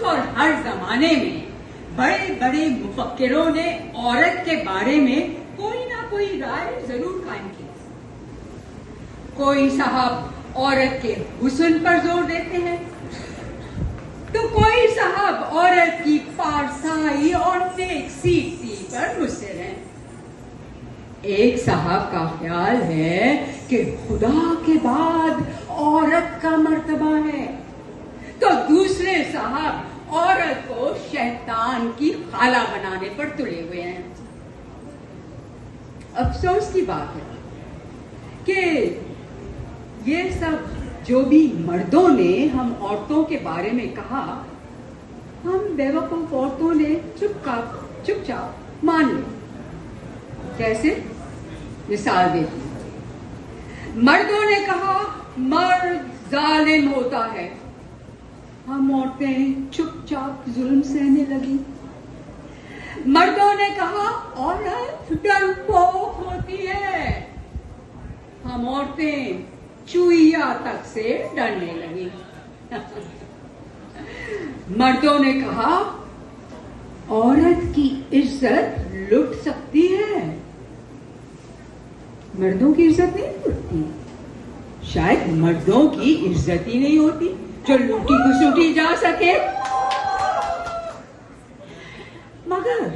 اور ہر زمانے میں بڑے بڑے مفکروں نے عورت کے بارے میں کوئی نہ کوئی رائے ضرور قائم کی. کوئی صاحب عورت کے حسن پر زور دیتے ہیں تو کوئی صاحب عورت کی پارسائی اور نیک سیرتی پر مصر ہیں. ایک صاحب کا خیال ہے کہ خدا کے بعد عورت کا مرتبہ ہے تو دوسرے صاحب عورت کو شیطان کی خالہ بنانے پر تلے ہوئے ہیں. افسوس کی بات ہے کہ یہ سب جو بھی مردوں نے ہم عورتوں کے بارے میں کہا، ہم بیوقوف عورتوں نے چپ چاپ مان لیا. کیسے؟ مثال دیتی ہوں. مردوں نے کہا مرد ظالم ہوتا ہے، ہم عورتیں چپ چاپ ظلم سہنے لگی. مردوں نے کہا عورت ڈرپوک ہوتی ہے، ہم عورتیں چوہیا تک سے ڈرنے لگی. مردوں نے کہا عورت کی عزت لٹ سکتی ہے، مردوں کی عزت نہیں لٹتی. شاید مردوں کی عزت ہی نہیں ہوتی جو لوٹی گھسوٹی جا سکے. مگر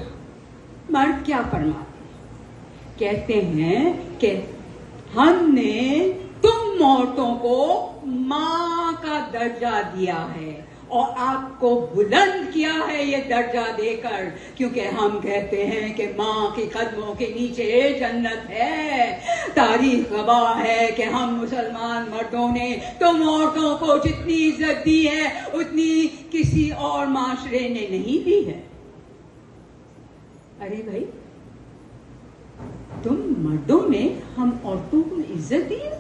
مرد کیا فرماتے؟ کہتے ہیں کہ ہم نے تم عورتوں کو ماں کا درجہ دیا ہے اور آپ کو بلند کیا ہے یہ درجہ دے کر، کیونکہ ہم کہتے ہیں کہ ماں کے قدموں کے نیچے جنت ہے. تاریخ گواہ ہے کہ ہم مسلمان مردوں نے تم عورتوں کو جتنی عزت دی ہے اتنی کسی اور معاشرے نے نہیں دی ہے. ارے بھائی، تم مردوں نے ہم عورتوں کو عزت دی ہے؟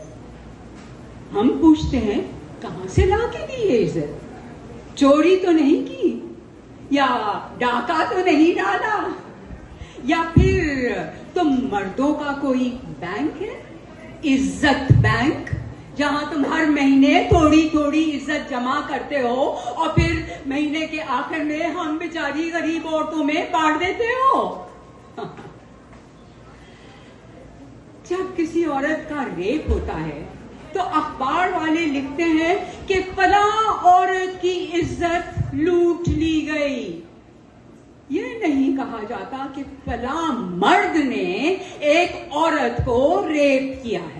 ہم پوچھتے ہیں کہاں سے لا کے دی یہ عزت؟ چوری تو نہیں کی، یا ڈاکہ تو نہیں ڈالا، یا پھر تم مردوں کا کوئی بینک ہے، عزت بینک، جہاں تم ہر مہینے تھوڑی تھوڑی عزت جمع کرتے ہو اور پھر مہینے کے آخر میں ہم بیچاری غریب عورتوں میں بانٹ دیتے ہو. جب کسی عورت کا ریپ ہوتا ہے تو اخبار والے لکھتے ہیں کہ فلاں عورت کی عزت لوٹ لی گئی. یہ نہیں کہا جاتا کہ فلاں مرد نے ایک عورت کو ریپ کیا ہے.